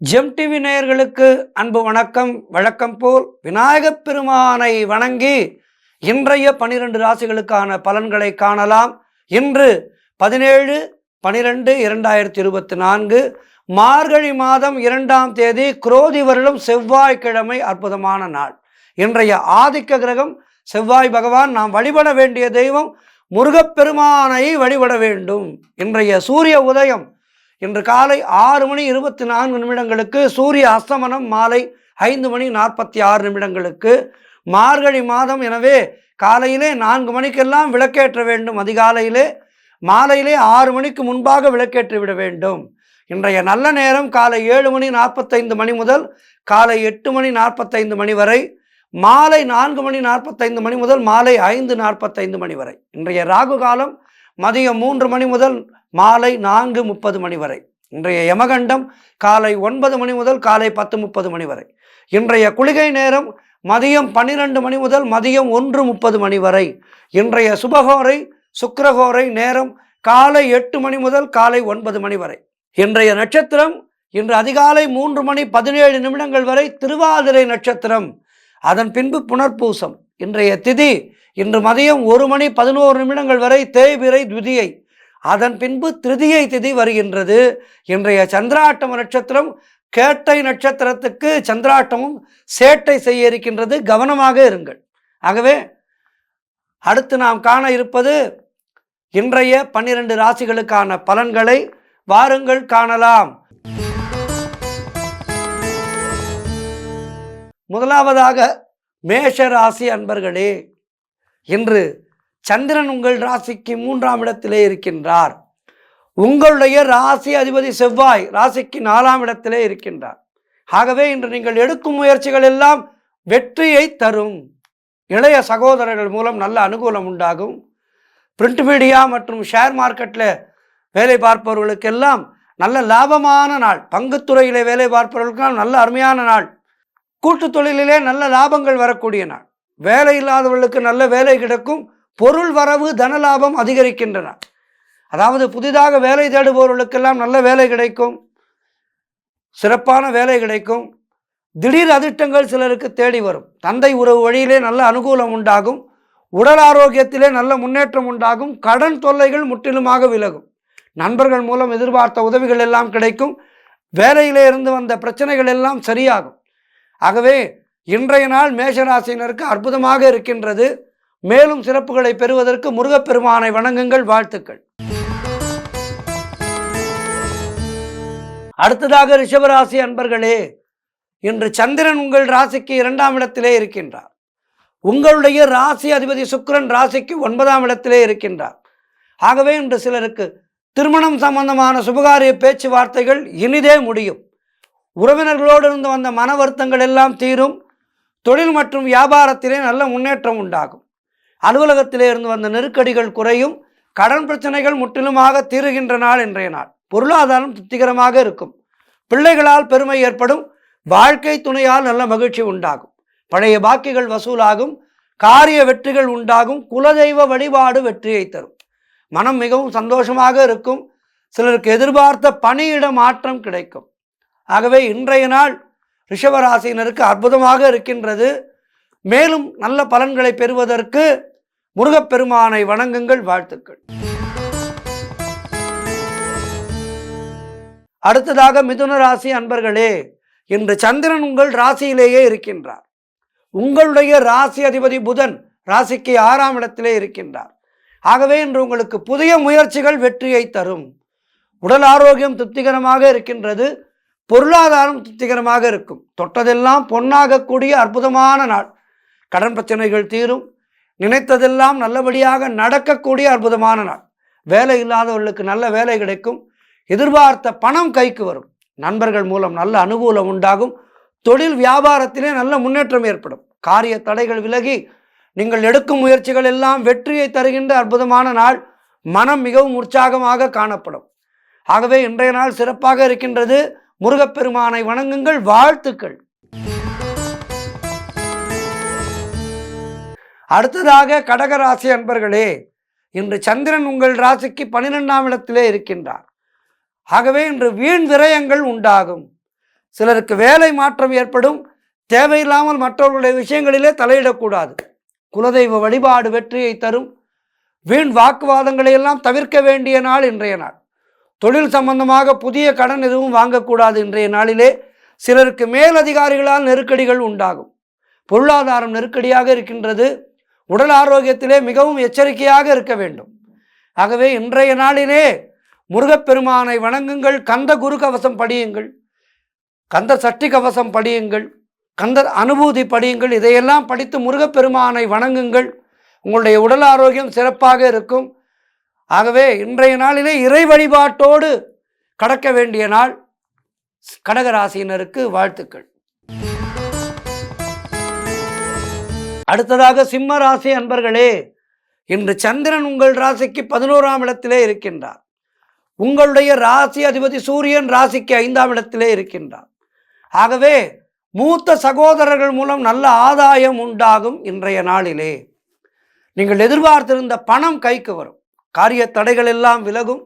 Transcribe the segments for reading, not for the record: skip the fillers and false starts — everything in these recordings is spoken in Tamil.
ஜெம் டிவி நேயர்களுக்கு அன்பு வணக்கம். வழக்கம் போல் விநாயகப் பெருமானை வணங்கி இன்றைய 12 ராசிகளுக்கான பலன்களை காணலாம். இன்று 17/12/2024 மார்கழி மாதம் 2ஆம் தேதி குரோதி வருடம் செவ்வாய்க்கிழமை. அற்புதமான நாள். இன்றைய ஆதிக்க கிரகம் செவ்வாய் பகவான். நாம் வழிபட வேண்டிய தெய்வம் முருகப்பெருமானை வழிபட வேண்டும். இன்றைய சூரிய உதயம் இன்று காலை 6:24 சூரிய அஸ்தமனம் மாலை 5:46 மார்கழி மாதம். எனவே காலையிலே 4 மணிக்கெல்லாம் விளக்கேற்ற வேண்டும். அதிகாலையிலே மாலையிலே 6 மணிக்கு முன்பாக விளக்கேற்றி விட வேண்டும். இன்றைய நல்ல நேரம் காலை 7:45 முதல் காலை 8:45 வரை, மாலை 4:45 முதல் மாலை 5:45 வரை. இன்றைய ராகு காலம் மதியம் 3 முதல் மாலை 4:30 வரை. இன்றைய யமகண்டம் காலை 9 முதல் காலை 10:30 வரை. இன்றைய குளிகை நேரம் மதியம் 12 முதல் மதியம் 1:30 வரை. இன்றைய சுபகோரை சுக்கிரகோரை நேரம் காலை 8 முதல் காலை 9 வரை. இன்றைய நட்சத்திரம் இன்று அதிகாலை 3:17 வரை திருவாதிரை நட்சத்திரம். அதன் பின்பு புனர்பூசம். இன்றைய திதி இன்று மதியம் 1:11 வரை தேய்பிறை துதியை. அதன் பின்பு திருதியை திதி வருகின்றது. இன்றைய சந்திராட்டம நட்சத்திரம் கேட்டை நட்சத்திரத்துக்கு சந்திராட்டமும் சேட்டை செய்ய இருக்கின்றது. கவனமாக இருங்கள். ஆகவே அடுத்து நாம் காண இருப்பது இன்றைய 12 ராசிகளுக்கான பலன்களை வாருங்கள் காணலாம். முதலாவதாக மேஷ ராசி அன்பர்களே, இன்று சந்திரன் உங்கள் ராசிக்கு 3ஆம் இடத்திலே இருக்கின்றார். உங்களுடைய ராசி அதிபதி செவ்வாய் ராசிக்கு 4ஆம் இடத்திலே இருக்கின்றார். ஆகவே இன்று நீங்கள் எடுக்கும் முயற்சிகள் எல்லாம் வெற்றியை தரும். இளைய சகோதரர்கள் மூலம் நல்ல அனுகூலம் உண்டாகும். பிரிண்ட் மீடியா மற்றும் ஷேர் மார்க்கெட்டில் வேலை பார்ப்பவர்களுக்கெல்லாம் நல்ல லாபமான நாள். பங்குத்துறையிலே வேலை பார்ப்பவர்களுக்கெல்லாம் நல்ல அருமையான நாள். கூட்டு தொழிலிலே நல்ல லாபங்கள் வரக்கூடிய நாள். வேலை இல்லாதவர்களுக்கு நல்ல வேலை கிடைக்கும். பொருள் வரவு தன லாபம் அதிகரிக்கின்றன. அதாவது புதிதாக வேலை தேடுபவர்களுக்கெல்லாம் நல்ல வேலை கிடைக்கும். சிறப்பான வேலை கிடைக்கும். திடீர் அதிர்ஷ்டங்கள் சிலருக்கு தேடி வரும். தந்தை உறவு வழியிலே நல்ல அனுகூலம் உண்டாகும். உடல் ஆரோக்கியத்திலே நல்ல முன்னேற்றம் உண்டாகும். கடன் தொல்லைகள் முற்றிலுமாக விலகும். நண்பர்கள் மூலம் எதிர்பார்த்த உதவிகள் எல்லாம் கிடைக்கும். வேலையிலே இருந்து வந்த பிரச்சனைகள் எல்லாம் சரியாகும். ஆகவே இன்றைய நாள் மேஷராசினருக்கு அற்புதமாக இருக்கின்றது. மேலும் சிறப்புகளை பெறுவதற்கு முருகப்பெருமானை வணங்குங்கள். வாழ்த்துக்கள். அடுத்ததாக ரிஷபராசி அன்பர்களே, இன்று சந்திரன் உங்கள் ராசிக்கு 2ஆம் இடத்திலே இருக்கின்றார். உங்களுடைய ராசி அதிபதி சுக்கிரன் ராசிக்கு 9ஆம் இடத்திலே இருக்கின்றார். ஆகவே இன்று சிலருக்கு திருமணம் சம்பந்தமான சுபகாரிய பேச்சுவார்த்தைகள் இனிதே முடியும். உறவினர்களோடு இருந்து வந்த மன வருத்தங்கள் எல்லாம் தீரும். தொழில் மற்றும் வியாபாரத்திலே நல்ல முன்னேற்றம் உண்டாகும். அலுவலகத்திலே இருந்து வந்த நெருக்கடிகள் குறையும். கடன் பிரச்சனைகள் முற்றிலுமாக தீருகின்ற நாள் இன்றைய நாள். பொருளாதாரம் திருப்திகரமாக இருக்கும். பிள்ளைகளால் பெருமை ஏற்படும். வாழ்க்கை துணையால் நல்ல மகிழ்ச்சி உண்டாகும். பழைய பாக்கிகள் வசூலாகும். காரிய வெற்றிகள் உண்டாகும். குலதெய்வ வழிபாடு வெற்றியை தரும். மனம் மிகவும் சந்தோஷமாக இருக்கும். சிலருக்கு எதிர்பார்த்த பணியிட மாற்றம் கிடைக்கும். ஆகவே இன்றைய நாள் ரிஷபராசினருக்கு அற்புதமாக இருக்கின்றது. மேலும் நல்ல பலன்களை பெறுவதற்கு முருகப்பெருமானை வணங்குங்கள். வாழ்த்துக்கள். அடுத்ததாக மிதுன ராசி அன்பர்களே, இன்று சந்திரன் உங்கள் ராசியிலேயே இருக்கின்றார். உங்களுடைய ராசி அதிபதி புதன் ராசிக்கு 6ஆம் இடத்திலே இருக்கின்றார். ஆகவே இன்று உங்களுக்கு புதிய முயற்சிகள் வெற்றியை தரும். உடல் ஆரோக்கியம் திருப்திகரமாக இருக்கின்றது. பொருளாதாரம் திருப்திகரமாக இருக்கும். தொட்டதெல்லாம் பொன்னாகக்கூடிய அற்புதமான நாள். கடன் பிரச்சனைகள் தீரும். நினைத்ததெல்லாம் நல்லபடியாக நடக்கக்கூடிய அற்புதமான நாள். வேலை இல்லாதவர்களுக்கு நல்ல வேலை கிடைக்கும். எதிர்பார்த்த பணம் கைக்கு வரும். நண்பர்கள் மூலம் நல்ல அனுகூலம் உண்டாகும். தொழில் வியாபாரத்திலே நல்ல முன்னேற்றம் ஏற்படும். காரிய தடைகள் விலகி நீங்கள் எடுக்கும் முயற்சிகள் எல்லாம் வெற்றியை தருகின்ற அற்புதமான நாள். மனம் மிகவும் உற்சாகமாக காணப்படும். ஆகவே இன்றைய நாள் சிறப்பாக இருக்கின்றது. முருகப்பெருமானை வணங்குங்கள். வாழ்த்துக்கள். அடுத்ததாக கடகராசி அன்பர்களே, இன்று சந்திரன் உங்கள் ராசிக்கு 12ஆம் இடத்திலே இருக்கின்றார். ஆகவே இன்று வீண் விரயங்கள் உண்டாகும். சிலருக்கு வேலை மாற்றம் ஏற்படும். தேவையில்லாமல் மற்றவர்களுடைய விஷயங்களிலே தலையிடக்கூடாது. குலதெய்வ வழிபாடு வெற்றியை தரும். வீண் வாக்குவாதங்களை எல்லாம் தவிர்க்க வேண்டிய நாள் இன்றைய நாள். தொழில் சம்பந்தமாக புதிய கடன் எதுவும் வாங்கக்கூடாது. இன்றைய நாளிலே சிலருக்கு மேலதிகாரிகளால் நெருக்கடிகள் உண்டாகும். பொருளாதாரம் நெருக்கடியாக இருக்கின்றது. உடல் ஆரோக்கியத்திலே மிகவும் எச்சரிக்கையாக இருக்க வேண்டும். ஆகவே இன்றைய நாளிலே முருகப்பெருமானை வணங்குங்கள். கந்த குரு கவசம் படியுங்கள், கந்த சஷ்டி கவசம் படியுங்கள், கந்த அனுபூதி படியுங்கள். இதையெல்லாம் படித்து முருகப்பெருமானை வணங்குங்கள். உங்களுடைய உடல் ஆரோக்கியம் சிறப்பாக இருக்கும். ஆகவே இன்றைய நாளிலே இறை வழிபாட்டோடு கடக்க வேண்டிய நாள். கடகராசியினருக்கு வாழ்த்துக்கள். அடுத்ததாக சிம்ம ராசி அன்பர்களே, இன்று சந்திரன் உங்கள் ராசிக்கு 11ஆம் இடத்திலே இருக்கின்றார். உங்களுடைய ராசி அதிபதி சூரியன் ராசிக்கு 5ஆம் இடத்திலே இருக்கின்றார். ஆகவே மூத்த சகோதரர்கள் மூலம் நல்ல ஆதாயம் உண்டாகும். இன்றைய நாளிலே நீங்கள் எதிர்பார்த்திருந்த பணம் கைக்கு வரும். காரிய தடைகள் எல்லாம் விலகும்.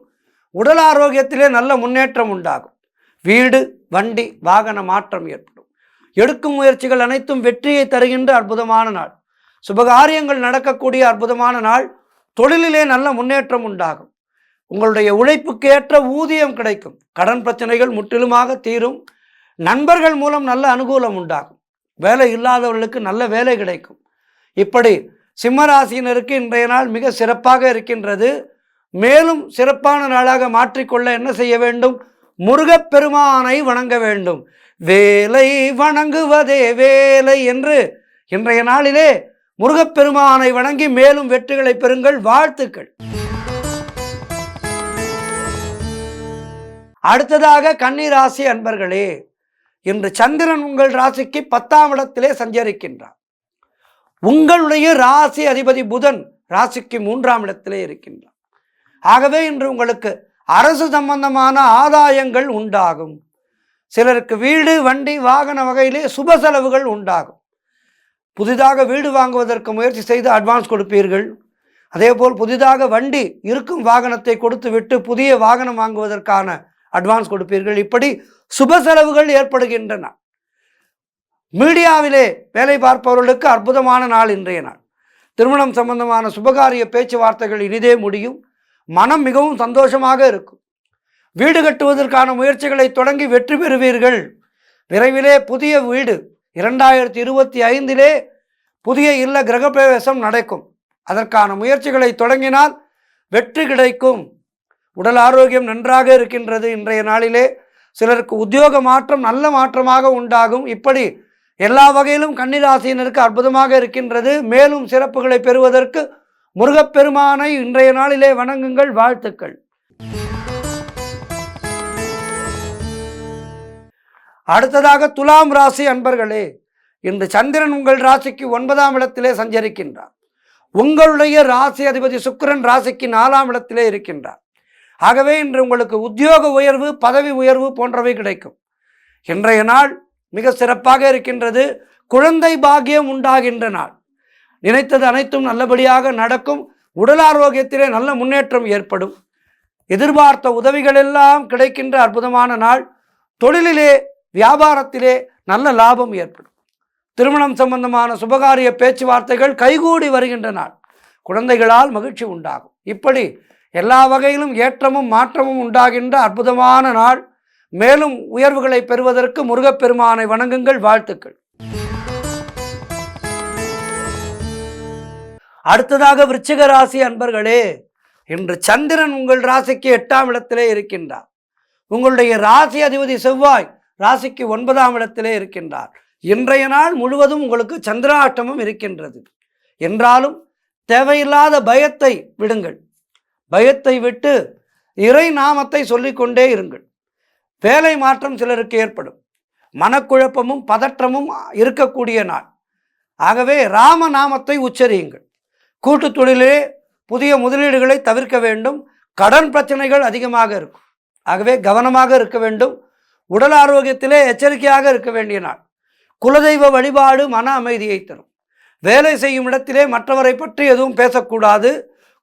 உடல் ஆரோக்கியத்திலே நல்ல முன்னேற்றம் உண்டாகும். வீடு, வண்டி, வாகன மாற்றம் ஏற்படும். எடுக்கும் முயற்சிகள் அனைத்தும் வெற்றியை தருகின்ற அற்புதமான நாள். சுபகாரியங்கள் நடக்கக்கூடிய அற்புதமான நாள். தொழிலிலே நல்ல முன்னேற்றம் உண்டாகும். உங்களுடைய உழைப்புக்கு ஏற்ற ஊதியம் கிடைக்கும். கடன் பிரச்சனைகள் முற்றிலுமாக தீரும். நண்பர்கள் மூலம் நல்ல அனுகூலம் உண்டாகும். வேலை இல்லாதவர்களுக்கு நல்ல வேலை கிடைக்கும். இப்படி சிம்மராசியினருக்கு இன்றைய நாள் மிக சிறப்பாக இருக்கின்றது. மேலும் சிறப்பான நாளாக மாற்றிக்கொள்ள என்ன செய்ய வேண்டும்? முருகப்பெருமானை வணங்க வேண்டும். வேலை வணங்குவதே வேலை என்று இன்றைய நாளிலே முருகப்பெருமானை வணங்கி மேலும் வெற்றிகளை பெறுங்கள். வாழ்த்துக்கள். அடுத்ததாக கன்னிராசி அன்பர்களே, இன்று சந்திரன் உங்கள் ராசிக்கு 10ஆம் இடத்திலே சஞ்சரிக்கின்றார். உங்களுடைய ராசி அதிபதி புதன் ராசிக்கு 3ஆம் இடத்திலே இருக்கின்றார். ஆகவே இன்று உங்களுக்கு அரசு சம்பந்தமான ஆதாயங்கள் உண்டாகும். சிலருக்கு வீடு, வண்டி, வாகன வகையிலே சுப செலவுகள் உண்டாகும். புதிதாக வீடு வாங்குவதற்கு முயற்சி செய்து அட்வான்ஸ் கொடுப்பீர்கள். அதேபோல் புதிதாக வண்டி இருக்கும் வாகனத்தை கொடுத்து விட்டு புதிய வாகனம் வாங்குவதற்கான அட்வான்ஸ் கொடுப்பீர்கள். இப்படி சுப செலவுகள் ஏற்படுகின்றன. மீடியாவிலே வேலை பார்ப்பவர்களுக்கு அற்புதமான நாள் இன்றைய நாள். திருமணம் சம்பந்தமான சுபகாரிய பேச்சுவார்த்தைகள் இனிதே முடியும். மனம் மிகவும் சந்தோஷமாக இருக்கும். வீடு கட்டுவதற்கான முயற்சிகளை தொடங்கி வெற்றி பெறுவீர்கள். விரைவிலே புதிய வீடு 2025 புதிய இல்ல கிரகப்பிரவேசம் நடக்கும். அதற்கான முயற்சிகளை தொடங்கினால் வெற்றி கிடைக்கும். உடல் ஆரோக்கியம் நன்றாக இருக்கின்றது. இன்றைய நாளிலே சிலருக்கு உத்தியோக மாற்றம் நல்ல மாற்றமாக உண்டாகும். இப்படி எல்லா வகையிலும் கன்னிராசியினருக்கு அற்புதமாக இருக்கின்றது. மேலும் சிறப்புகளை பெறுவதற்கு முருகப்பெருமானை இன்றைய நாளிலே வணங்குங்கள். வாழ்த்துக்கள். அடுத்ததாக துலாம் ராசி அன்பர்களே, இன்று சந்திரன் உங்கள் ராசிக்கு 9ஆம் இடத்திலே சஞ்சரிக்கின்றார். உங்களுடைய ராசி அதிபதி சுக்கிரன் ராசிக்கு 4ஆம் இடத்திலே இருக்கின்றார். ஆகவே இன்று உங்களுக்கு உத்தியோக உயர்வு, பதவி உயர்வு போன்றவை கிடைக்கும். இன்றைய நாள் மிக சிறப்பாக இருக்கின்றது. குழந்தை பாக்கியம் உண்டாகின்ற நாள். நினைத்தது அனைத்தும் நல்லபடியாக நடக்கும். உடல் ஆரோக்கியத்திலே நல்ல முன்னேற்றம் ஏற்படும். எதிர்பார்த்த உதவிகள் எல்லாம் கிடைக்கின்ற அற்புதமான நாள். தொழிலிலே, வியாபாரத்திலே நல்ல லாபம் ஏற்படும். திருமணம் சம்பந்தமான சுபகாரிய பேச்சுவார்த்தைகள் கைகூடி வருகின்ற நாள். குழந்தைகளால் மகிழ்ச்சி உண்டாகும். இப்படி எல்லா வகையிலும் ஏற்றமும் மாற்றமும் உண்டாகின்ற அற்புதமான நாள். மேலும் உயர்வுகளை பெறுவதற்கு முருகப்பெருமானை வணங்குங்கள். வாழ்த்துக்கள். அடுத்ததாக விருச்சிக ராசி அன்பர்களே, இன்று சந்திரன் உங்கள் ராசிக்கு 8ஆம் இடத்திலே இருக்கின்றார். உங்களுடைய ராசி அதிபதி செவ்வாய் ராசிக்கு 9ஆம் இடத்திலே இருக்கின்றார். இன்றைய நாள் முழுவதும் உங்களுக்கு சந்திராஷ்டமம் இருக்கின்றது. என்றாலும் தேவையில்லாத பயத்தை விடுங்கள். பயத்தை விட்டு இறை நாமத்தை சொல்லிக்கொண்டே இருங்கள். வேலை மாற்றம் சிலருக்கு ஏற்படும். மனக்குழப்பமும் பதற்றமும் இருக்கக்கூடிய நாள். ஆகவே ராம நாமத்தை உச்சரியுங்கள். கூட்டு தொழிலே புதிய முதலீடுகளை தவிர்க்க வேண்டும். கடன் பிரச்சனைகள் அதிகமாக இருக்கும். ஆகவே கவனமாக இருக்க வேண்டும். உடல் ஆரோக்கியத்திலே எச்சரிக்கையாக இருக்க வேண்டிய நாள். குலதெய்வ வழிபாடு மன அமைதியை தரும். வேலை செய்யும் இடத்திலே மற்றவரை பற்றி எதுவும் பேசக்கூடாது.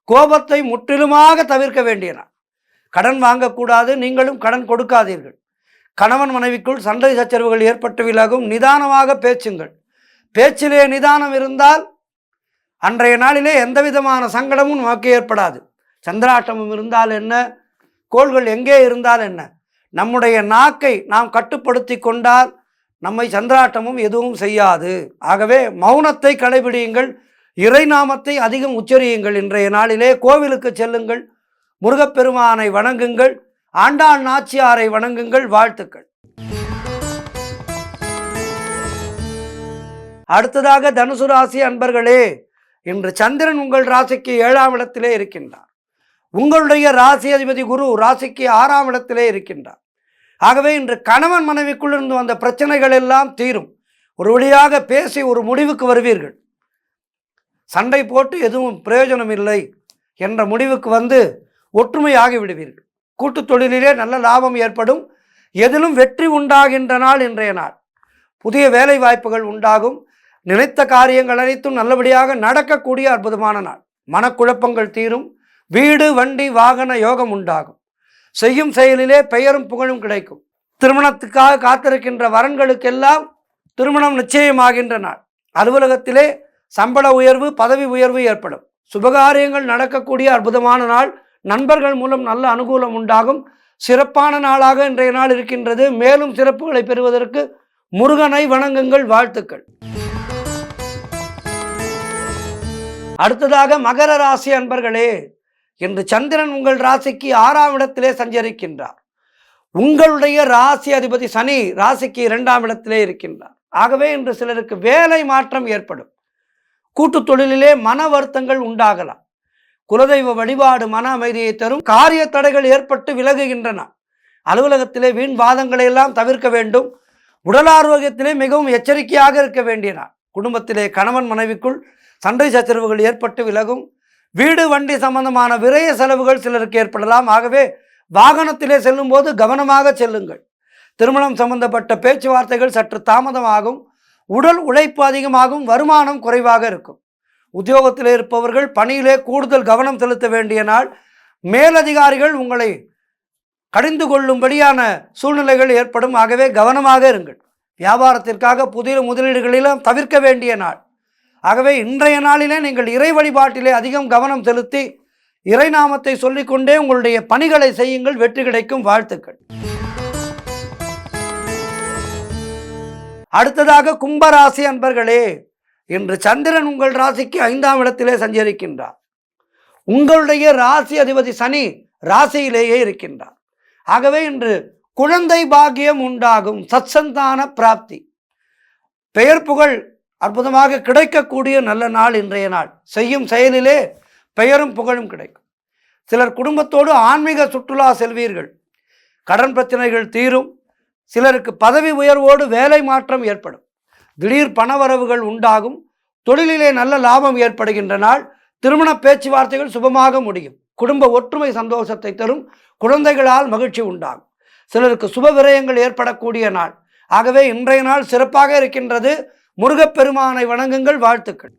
கோபத்தை முற்றிலுமாக தவிர்க்க வேண்டிய நாள். கடன் வாங்கக்கூடாது. நீங்களும் கடன் கொடுக்காதீர்கள். கணவன் மனைவிக்குள் சண்டை சச்சரவுகள் ஏற்பட்டு விலகும். நிதானமாக பேச்சுங்கள். பேச்சிலே நிதானம் இருந்தால் அன்றைய நாளிலே எந்த விதமான சங்கடமும் நமக்கு ஏற்படாது. சந்திராஷ்டமம் இருந்தால் என்ன, கோள்கள் எங்கே இருந்தால் என்ன, நம்முடைய நாக்கை நாம் கட்டுப்படுத்தி கொண்டால் நம்மை சந்திராட்டமும் எதுவும் செய்யாது. ஆகவே மௌனத்தை கடைபிடியுங்கள். இறைநாமத்தை அதிகம் உச்சரியுங்கள். இன்றைய நாளிலே கோவிலுக்கு செல்லுங்கள், முருகப்பெருமானை வணங்குங்கள், ஆண்டாள் நாச்சியாரை வணங்குங்கள். வாழ்த்துக்கள். அடுத்ததாக தனுசு ராசி அன்பர்களே, இன்று சந்திரன் உங்கள் ராசிக்கு 7ஆம் இடத்திலே இருக்கின்றார். உங்களுடைய ராசி அதிபதி குரு ராசிக்கு 6ஆம் இடத்திலே இருக்கின்றார். ஆகவே இன்று கணவன் மனைவிக்குள் இருந்து வந்த பிரச்சனைகள் எல்லாம் தீரும். ஒரு வழியாக பேசி ஒரு முடிவுக்கு வருவீர்கள். சண்டை போட்டு எதுவும் பிரயோஜனம் இல்லை என்ற முடிவுக்கு வந்து ஒற்றுமையாகி விடுவீர்கள். கூட்டு தொழிலிலே நல்ல லாபம் ஏற்படும். எதிலும் வெற்றி உண்டாகின்ற நாள் இன்றைய நாள். புதிய வேலை வாய்ப்புகள் உண்டாகும். நினைத்த காரியங்கள் அனைத்தும் நல்லபடியாக நடக்கக்கூடிய அற்புதமான நாள். மனக்குழப்பங்கள் தீரும். வீடு வண்டி வாகன யோகம் உண்டாகும். செய்யும் செயலிலே பெயரும் புகழும் கிடைக்கும். திருமணத்துக்காக காத்திருக்கின்ற வரன்களுக்கெல்லாம் திருமணம் நிச்சயமாகின்ற நாள். அலுவலகத்திலே சம்பள உயர்வு, பதவி உயர்வு ஏற்படும். சுபகாரியங்கள் நடக்கக்கூடிய அற்புதமான நாள். நண்பர்கள் மூலம் நல்ல அனுகூலம் உண்டாகும். சிறப்பான நாளாக இன்றைய நாள் இருக்கின்றது. மேலும் சிறப்புகளை பெறுவதற்கு முருகனை வணங்குங்கள். வாழ்த்துக்கள். அடுத்ததாக மகர ராசி அன்பர்களே, இன்று சந்திரன் உங்கள் ராசிக்கு 6ஆம் இடத்திலே சஞ்சரிக்கின்றார். உங்களுடைய ராசி அதிபதி சனி ராசிக்கு 2ஆம் இடத்திலே இருக்கின்றார். ஆகவே இன்று சிலருக்கு வேலை மாற்றம் ஏற்படும். கூட்டு தொழிலிலே மன வருத்தங்கள் உண்டாகலாம். குலதெய்வ வழிபாடு மன அமைதியை தரும். காரிய தடைகள் ஏற்பட்டு விலகுகின்றன. அலுவலகத்திலே வீண் வாதங்களை எல்லாம் தவிர்க்க வேண்டும். உடல் ஆரோக்கியத்திலே மிகவும் எச்சரிக்கையாக இருக்க வேண்டிய நாள். குடும்பத்திலே கணவன் மனைவிக்குள் சண்டை சச்சரவுகள் ஏற்பட்டு விலகும். வீடு வண்டி சம்பந்தமான விரய செலவுகள் சிலருக்கு ஏற்படலாம். ஆகவே வாகனத்திலே செல்லும் போது கவனமாக செல்லுங்கள். திருமணம் சம்பந்தப்பட்ட பேச்சுவார்த்தைகள் சற்று தாமதமாகும். உடல் உழைப்பு அதிகமாகும். வருமானம் குறைவாக இருக்கும். உத்தியோகத்திலே இருப்பவர்கள் பணியிலே கூடுதல் கவனம் செலுத்த வேண்டிய நாள். மேலதிகாரிகள் உங்களை கடிந்து கொள்ளும்படியான சூழ்நிலைகள் ஏற்படும். ஆகவே கவனமாக இருங்கள். வியாபாரத்திற்காக புதிய முதலீடுகளிலும் தவிர்க்க வேண்டிய நாள். ஆகவே இன்றைய நாளிலே நீங்கள் இறை வழிபாட்டிலே அதிகம் கவனம் செலுத்தி இறைநாமத்தை சொல்லிக்கொண்டே உங்களுடைய பணிகளை செய்யுங்கள். வெற்றி கிடைக்கும். வாழ்த்துக்கள். அடுத்ததாக கும்பராசி அன்பர்களே, இன்று சந்திரன் உங்கள் ராசிக்கு 5ஆம் இடத்திலே சஞ்சரிக்கின்றார். உங்களுடைய ராசி அதிபதி சனி ராசியிலேயே இருக்கின்றார். ஆகவே இன்று குழந்தை பாக்கியம் உண்டாகும். சத்சந்தான பிராப்தி, பெயர் புகழ் அற்புதமாக கிடைக்கக்கூடிய நல்ல நாள் இன்றைய நாள். செய்யும் செயலிலே பெயரும் புகழும் கிடைக்கும். சிலர் குடும்பத்தோடு ஆன்மீக சுற்றுலா செல்வீர்கள். கடன் பிரச்சனைகள் தீரும். சிலருக்கு பதவி உயர்வோடு வேலை மாற்றம் ஏற்படும். திடீர் பணவரவுகள் உண்டாகும். தொழிலிலே நல்ல லாபம் ஏற்படுகின்ற நாள். திருமண பேச்சுவார்த்தைகள் சுபமாக முடியும். குடும்ப ஒற்றுமை சந்தோஷத்தை தரும். குழந்தைகளால் மகிழ்ச்சி உண்டாகும். சிலருக்கு சுப விரயங்கள் ஏற்படக்கூடிய நாள். ஆகவே இன்றைய நாள் சிறப்பாக இருக்கின்றது. முருகப்பெருமானை வணங்குங்கள். வாழ்த்துக்கள்.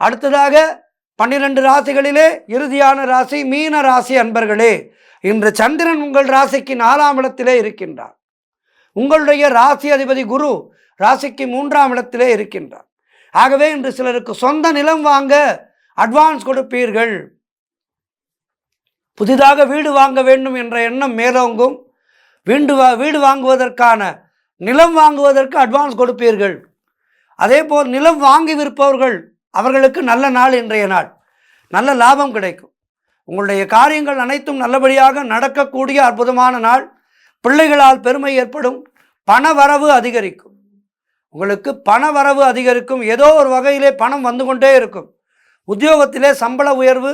அடுத்ததாக 12 ராசிகளிலே இறுதியான ராசி மீன ராசி அன்பர்களே, இன்று சந்திரன் உங்கள் ராசிக்கு 4ஆம் இடத்திலே இருக்கின்றார். உங்களுடைய ராசி அதிபதி குரு ராசிக்கு 3ஆம் இடத்திலே இருக்கின்றார். ஆகவே இன்று சிலருக்கு சொந்த நிலம் வாங்க அட்வான்ஸ் கொடுப்பீர்கள். புதிதாக வீடு வாங்க வேண்டும் என்ற எண்ணம் மேலோங்கும். வீடு வாங்குவதற்கான நிலம் வாங்குவதற்கு அட்வான்ஸ் கொடுப்பீர்கள். அதே போல் நிலம் வாங்கி விற்பவர்கள் அவர்களுக்கு நல்ல நாள் இன்றைய நாள். நல்ல லாபம் கிடைக்கும். உங்களுடைய காரியங்கள் அனைத்தும் நல்லபடியாக நடக்கக்கூடிய அற்புதமான நாள். பிள்ளைகளால் பெருமை ஏற்படும். பண வரவு அதிகரிக்கும். உங்களுக்கு பண வரவு அதிகரிக்கும். ஏதோ ஒரு வகையிலே பணம் வந்து கொண்டே இருக்கும். உத்தியோகத்திலே சம்பள உயர்வு,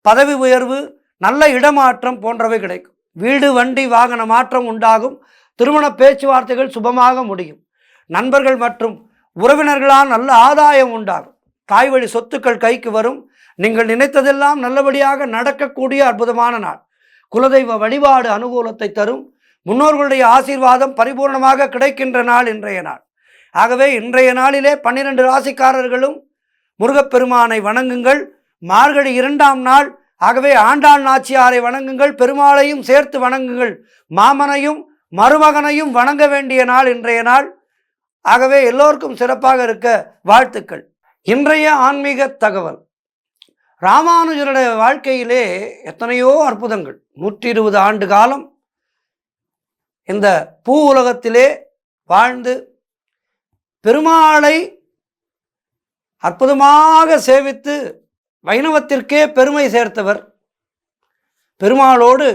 பதவி உயர்வு, நல்ல இடமாற்றம் போன்றவை கிடைக்கும். வீடு வண்டி வாகன மாற்றம் உண்டாகும். திருமண பேச்சுவார்த்தைகள் சுபமாக முடியும். நண்பர்கள் மற்றும் உறவினர்களால் நல்ல ஆதாயம் உண்டாகும். தாய் வழி சொத்துக்கள் கைக்கு வரும். நீங்கள் நினைத்ததெல்லாம் நல்லபடியாக நடக்கக்கூடிய அற்புதமான நாள். குலதெய்வ வழிபாடு அனுகூலத்தை தரும். முன்னோர்களுடைய ஆசீர்வாதம் பரிபூர்ணமாக கிடைக்கின்ற நாள் இன்றைய நாள். ஆகவே இன்றைய நாளிலே 12 ராசிக்காரர்களும் முருகப்பெருமானை வணங்குங்கள். மார்கழி 2ஆம் நாள் ஆகவே ஆண்டாள் நாச்சியாரை வணங்குங்கள், பெருமாளையும் சேர்த்து வணங்குங்கள், மாமனையும் மருமகனையும் வணங்க வேண்டிய நாள் இன்றைய நாள். ஆகவே எல்லோருக்கும் சிறப்பாக இருக்க வாழ்த்துக்கள். இன்றைய ஆன்மீக தகவல், ராமானுஜருடைய வாழ்க்கையிலே எத்தனையோ அற்புதங்கள். 120 ஆண்டு காலம் இந்த பூ உலகத்திலே வாழ்ந்து பெருமாளை அற்புதமாக சேவித்து வைணவத்திற்கே பெருமை சேர்த்தவர், பெருமாளோடு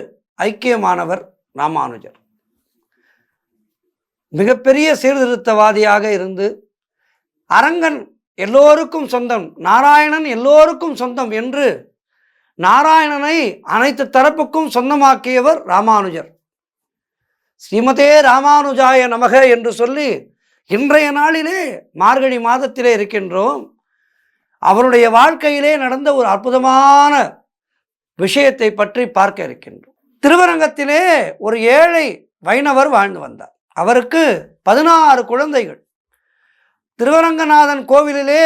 ஐக்கியமானவர் ராமானுஜர். மிகப்பெரிய சீர்திருத்தவாதியாக இருந்து அரங்கன் எல்லோருக்கும் சொந்தம், நாராயணன் எல்லோருக்கும் சொந்தம் என்று நாராயணனை அனைத்து தரப்புக்கும் சொந்தமாக்கியவர் ராமானுஜர். ஸ்ரீமதே ராமானுஜாய நமக என்று சொல்லி இன்றைய நாளிலே மார்கழி மாதத்திலே இருக்கின்றோம். அவருடைய வாழ்க்கையிலே நடந்த ஒரு அற்புதமான விஷயத்தை பற்றி பார்க்க இருக்கின்றோம். திருவரங்கத்திலே ஒரு ஏழை வைணவர் வாழ்ந்து வந்தார். அவருக்கு 16 குழந்தைகள். திருவரங்கநாதன் கோவிலிலே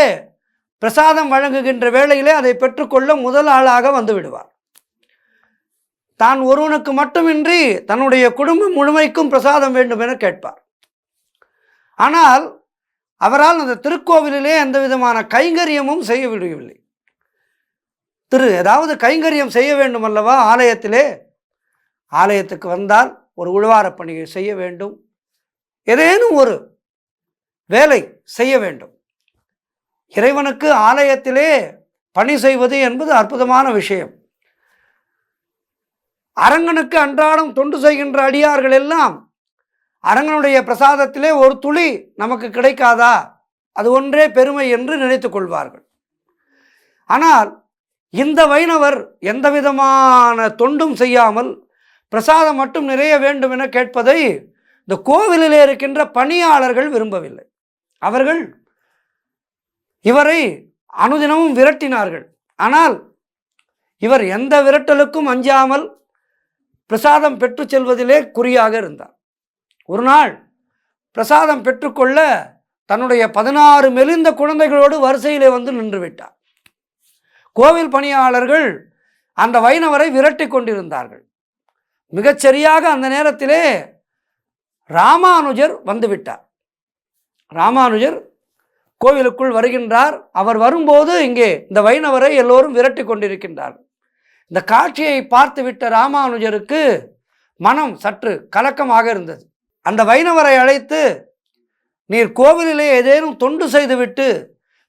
பிரசாதம் வழங்குகின்ற வேளையிலே அதை பெற்றுக்கொள்ள முதல் ஆளாக வந்து விடுவார். தான் ஒருவனுக்கு மட்டுமின்றி தன்னுடைய குடும்பம் முழுமைக்கும் பிரசாதம் வேண்டும் என கேட்பார். ஆனால் அவரால் அந்த திருக்கோவிலிலே எந்த விதமான கைங்கரியமும் செய்ய விடவில்லை. ஏதாவது கைங்கரியம் செய்ய வேண்டும் அல்லவா? ஆலயத்துக்கு வந்தால் ஒரு உழவாரப் பணியை செய்ய வேண்டும், ஏதேனும் ஒரு வேலை செய்ய வேண்டும். இறைவனுக்கு ஆலயத்திலே பணி செய்வது என்பது அற்புதமான விஷயம். அரங்கனுக்கு அன்றாடம் தொண்டு செய்கின்ற அடியார்கள் எல்லாம் அரங்கனுடைய பிரசாதத்திலே ஒரு துளி நமக்கு கிடைக்காதா, அது ஒன்றே பெருமை என்று நினைத்து கொள்வார்கள். ஆனால் இந்த வைணவர் எந்த விதமான தொண்டும் செய்யாமல் பிரசாதம் மட்டும் நிறைய வேண்டும் என கேட்பதை இந்த கோவிலிலே இருக்கின்ற பணியாளர்கள் விரும்பவில்லை. அவர்கள் இவரை அனுதினமும் விரட்டினார்கள். ஆனால் இவர் எந்த விரட்டலுக்கும் அஞ்சாமல் பிரசாதம் பெற்று செல்வதிலே குறியாக இருந்தார். ஒரு நாள் பிரசாதம் பெற்றுக்கொள்ள தன்னுடைய 16 மெலிந்த குழந்தைகளோடு வரிசையிலே வந்து நின்று விட்டார். கோவில் பணியாளர்கள் அந்த வைணவரை விரட்டி கொண்டிருந்தார்கள். மிகச்சரியாக அந்த நேரத்திலே ராமானுஜர் வந்துவிட்டார். ராமானுஜர் கோவிலுக்குள் வருகின்றார். அவர் வரும்போது இங்கே இந்த வைணவரை எல்லோரும் விரட்டி கொண்டிருக்கின்றார்கள். இந்த காட்சியை பார்த்துவிட்ட ராமானுஜருக்கு மனம் சற்று கலக்கமாக இருந்தது. அந்த வைணவரை அழைத்து, நீர் கோவிலிலே ஏதேனும் தொண்டு செய்துவிட்டு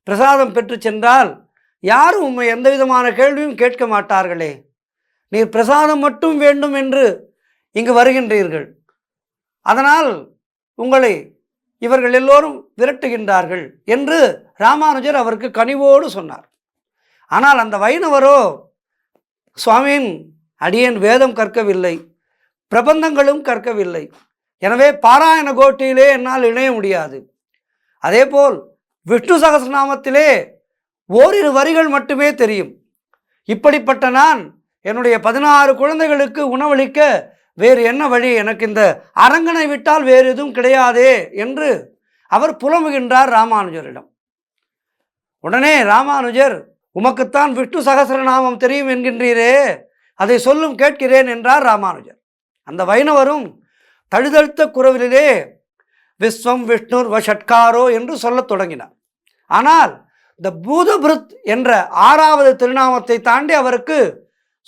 பிரசாதம் பெற்று சென்றால் யாரும் உம்மை எந்த விதமான கேள்வியும் கேட்க மாட்டார்களே, நீர் பிரசாதம் மட்டும் வேண்டும் என்று இங்கு வருகின்றீர்கள், அதனால் உங்களை இவர்கள் எல்லோரும் விரட்டுகின்றார்கள் என்று ராமானுஜர் அவருக்கு கனிவோடு சொன்னார். ஆனால் அந்த வைணவரோ, சுவாமியின் அடியேன் வேதம் கற்கவில்லை, பிரபந்தங்களும் கற்கவில்லை, எனவே பாராயண கோட்டியிலே என்னால் இணைய முடியாது, அதேபோல் விஷ்ணு சகஸ்ரநாமத்திலே ஓரிரு வரிகள் மட்டுமே தெரியும், இப்படிப்பட்ட நான் என்னுடைய 16 குழந்தைகளுக்கு உணவளிக்க வேறு என்ன வழி, எனக்கு இந்த அரங்கனை விட்டால் வேறு எதுவும் கிடையாதே என்று அவர் புலம்புகின்றார் ராமானுஜரிடம். உடனே ராமானுஜர், உமக்குத்தான் விஷ்ணு சகஸ்ரநாமம் தெரியும் என்கின்றீரே, அதை சொல்லும் கேட்கிறேன் என்றார் ராமானுஜர். அந்த வைணவரும் தழுதழுத்த குரலிலே விஸ்வம் விஷ்ணுர் வஷட்காரோ என்று சொல்லத் தொடங்கினார். ஆனால் இந்த பூதபிருத் என்ற 6வது திருநாமத்தை தாண்டி அவருக்கு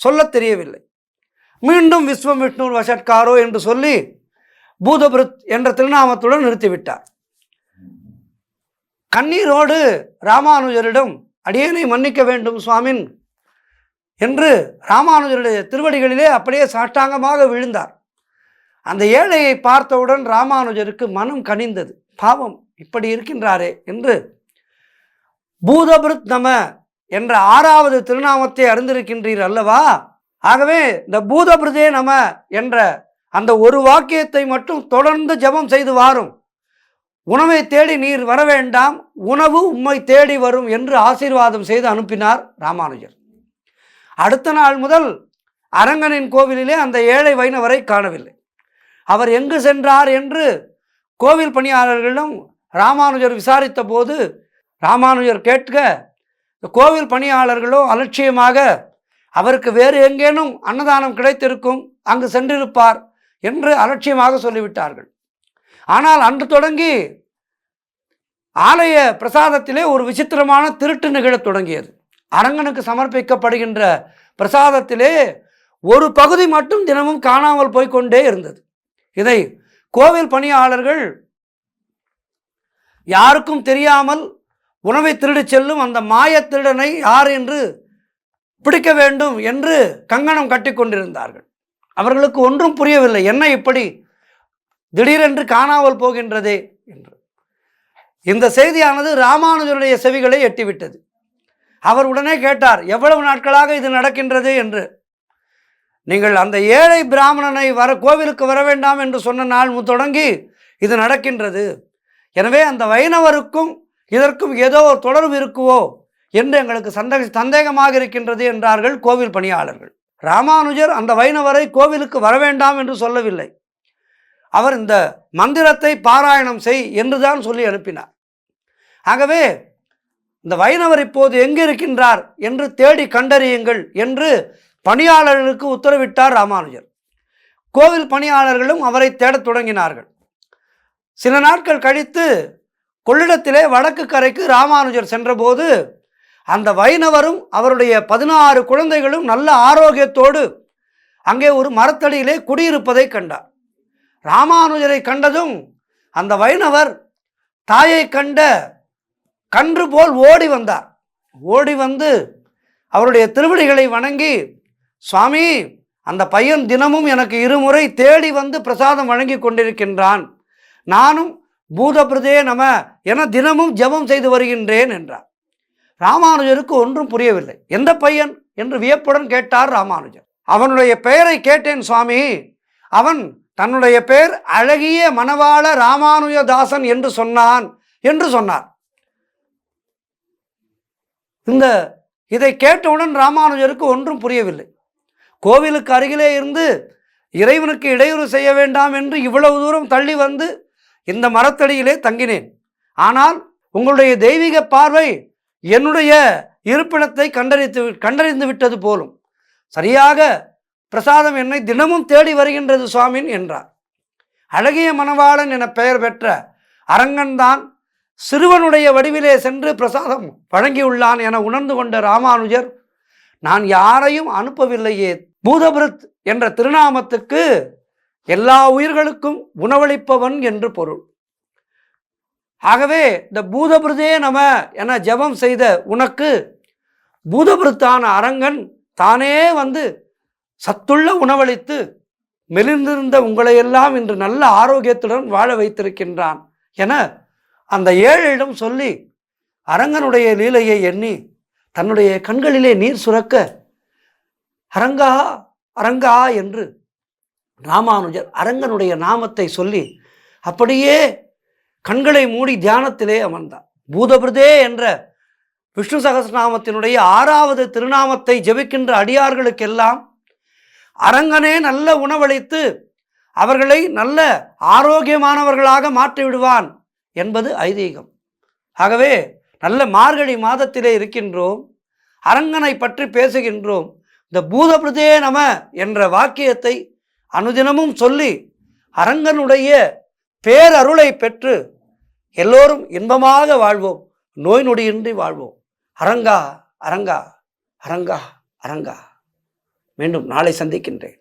சொல்லத் தெரியவில்லை. மீண்டும் விஸ்வம் விஷ்ணுர் வஷட்காரோ என்று சொல்லி பூதபிருத் என்ற திருநாமத்துடன் நிறுத்திவிட்டார். கண்ணீரோடு ராமானுஜரிடம், அடியேனை மன்னிக்க வேண்டும் சுவாமின் என்று ராமானுஜருடைய திருவடிகளிலே அப்படியே சாஷ்டாங்கமாக விழுந்தார். அந்த ஏழையை பார்த்தவுடன் ராமானுஜருக்கு மனம் கனிந்தது. பாவம், இப்படி இருக்கின்றாரே என்று பூதபிருத் நம என்ற 6வது திருநாமத்தை அறிந்திருக்கின்றீர் அல்லவா, ஆகவே இந்த பூதபிருதே நம என்ற அந்த ஒரு வாக்கியத்தை மட்டும் தொடர்ந்து ஜபம் செய்து வாரும், உணவை தேடி நீர் வர வேண்டாம், உணவு உம்மை தேடி வரும் என்று ஆசீர்வாதம் செய்து அனுப்பினார் ராமானுஜர். அடுத்த நாள் முதல் அரங்கனின் கோவிலிலே அந்த ஏழை வைணவரை காணவில்லை. அவர் எங்கு சென்றார் என்று கோவில் பணியாளர்களிடம் ராமானுஜர் விசாரித்த போது ராமானுஜர் கேட்க, கோவில் பணியாளர்களோ அலட்சியமாக அவருக்கு வேறு எங்கேனும் அன்னதானம் கிடைத்திருக்கும், அங்கு சென்றிருப்பார் என்று அலட்சியமாக சொல்லிவிட்டார்கள். ஆனால் அன்று தொடங்கி ஆலய பிரசாதத்திலே ஒரு விசித்திரமான திருட்டு நிகழத் தொடங்கியது. அரங்கனுக்கு சமர்ப்பிக்கப்படுகின்ற பிரசாதத்திலே ஒரு பகுதி மட்டும் தினமும் காணாமல் போய்கொண்டே இருந்தது. இதை கோவில் பணியாளர்கள் யாருக்கும் தெரியாமல் உணவை திருடி செல்லும் அந்த மாய திருடனை யார் என்று பிடிக்க வேண்டும் என்று கங்கணம் கட்டி கொண்டிருந்தார்கள். அவர்களுக்கு ஒன்றும் புரியவில்லை, என்ன இப்படி திடீரென்று காணாமல் போகின்றதே என்று. இந்த செய்தியானது ராமானுஜருடைய செவிகளை எட்டிவிட்டது. அவர் உடனே கேட்டார், எவ்வளவு நாட்களாக இது நடக்கின்றது என்று. நீங்கள் அந்த ஏழை பிராமணனை கோவிலுக்கு வர வேண்டாம் என்று சொன்ன நாள் தொடங்கி இது நடக்கின்றது. எனவே அந்த வைணவருக்கும் இதற்கும் ஏதோ ஒரு தொடர்பு இருக்குவோ என்று எங்களுக்கு சந்தேகமாக இருக்கின்றது என்றார்கள் கோவில் பணியாளர்கள். ராமானுஜர் அந்த வைணவரை கோவிலுக்கு வர வேண்டாம் என்று சொல்லவில்லை. அவர் இந்த மந்திரத்தை பாராயணம் செய் என்றுதான் சொல்லி அனுப்பினார். ஆகவே இந்த வைணவர் இப்போது எங்கு இருக்கின்றார் என்று தேடி கண்டறியுங்கள் என்று பணியாளர்களுக்கு உத்தரவிட்டார் ராமானுஜர். கோவில் பணியாளர்களும் அவரை தேடத் தொடங்கினார்கள். சில நாட்கள் கழித்து கொள்ளிடத்திலே வடக்கு கரைக்கு ராமானுஜர் சென்றபோது அந்த வைணவரும் அவருடைய 16 குழந்தைகளும் நல்ல ஆரோக்கியத்தோடு அங்கே ஒரு மரத்தடியிலே குடியிருப்பதை கண்டார். ராமானுஜரை கண்டதும் அந்த வைணவர் தாயை கண்ட கன்று போல் ஓடி வந்தார். ஓடி வந்து அவருடைய திருவடிகளை வணங்கி, சுவாமி, அந்த பையன் தினமும் எனக்கு 2 முறை தேடி வந்து பிரசாதம் வழங்கி கொண்டிருக்கின்றான். நானும் பூதபிருதே நம என தினமும் ஜெபம் செய்து வருகின்றேன் என்றார். ராமானுஜருக்கு ஒன்றும் புரியவில்லை. எந்த பையன் என்று வியப்புடன் கேட்டார் ராமானுஜர். அவனுடைய பெயரை கேட்டேன் சுவாமி. அவன் தன்னுடைய பெயர் அழகிய மணவாள ராமானுஜதாசன் என்று சொன்னான் என்று சொன்னார். இதை கேட்டவுடன் ராமானுஜருக்கு ஒன்றும் புரியவில்லை. கோவிலுக்கு அருகிலே இருந்து இறைவனுக்கு இடையூறு செய்ய வேண்டாம் என்று இவ்வளவு தூரம் தள்ளி வந்து இந்த மரத்தடியிலே தங்கினேன். ஆனால் உங்களுடைய தெய்வீக பார்வை என்னுடைய இருப்பிடத்தை கண்டறிந்து விட்டது போலும். சரியாக பிரசாதம் என்னை தினமும் தேடி வருகின்றது சுவாமின் என்றார். அழகிய மணவாளன் என பெயர் பெற்ற அரங்கன்தான் சிறுவனுடைய வடிவிலே சென்று பிரசாதம் வழங்கியுள்ளான் என உணர்ந்து கொண்ட ராமானுஜர், நான் யாரையும் அனுப்பவில்லையே, பூதபிருத் என்ற திருநாமத்துக்கு எல்லா உயிர்களுக்கும் உணவளிப்பவன் என்று பொருள். ஆகவே இந்த பூதபிருதே நம என ஜெபம் செய்த உனக்கு பூதபிருத்தான அரங்கன் தானே வந்து சத்துள்ள உணவளித்து மெலிந்திருந்த உங்களையெல்லாம் இன்று நல்ல ஆரோக்கியத்துடன் வாழ வைத்திருக்கின்றான் என அந்த ஏழையிடம் சொல்லி அரங்கனுடைய லீலையை எண்ணி தன்னுடைய கண்களிலே நீர் சுரக்க, அரங்கா அரங்கா என்று ராமானுஜர் அரங்கனுடைய நாமத்தை சொல்லி அப்படியே கண்களை மூடி தியானத்திலே அமர்ந்தார். பூதபிருதே என்ற விஷ்ணு சகஸ்ரநாமத்தினுடைய 6வது திருநாமத்தை ஜெபிக்கின்ற அடியார்களுக்கெல்லாம் அரங்கனே நல்ல உணவளித்து அவர்களை நல்ல ஆரோக்கியமானவர்களாக மாற்றிவிடுவான் என்பது ஐதீகம். ஆகவே நல்ல மார்கழி மாதத்திலே இருக்கின்றோம், அரங்கனை பற்றி பேசுகின்றோம். இந்த பூதபிருதே நம என்ற வாக்கியத்தை அனுதினமும் சொல்லி அரங்கனுடைய பேரருளை பெற்று எல்லோரும் இன்பமாக வாழ்வோம், நோய் நொடியின்றி வாழ்வோம். அரங்கா அரங்கா அரங்கா அரங்கா. மீண்டும் நாளை சந்திக்கின்றேன்.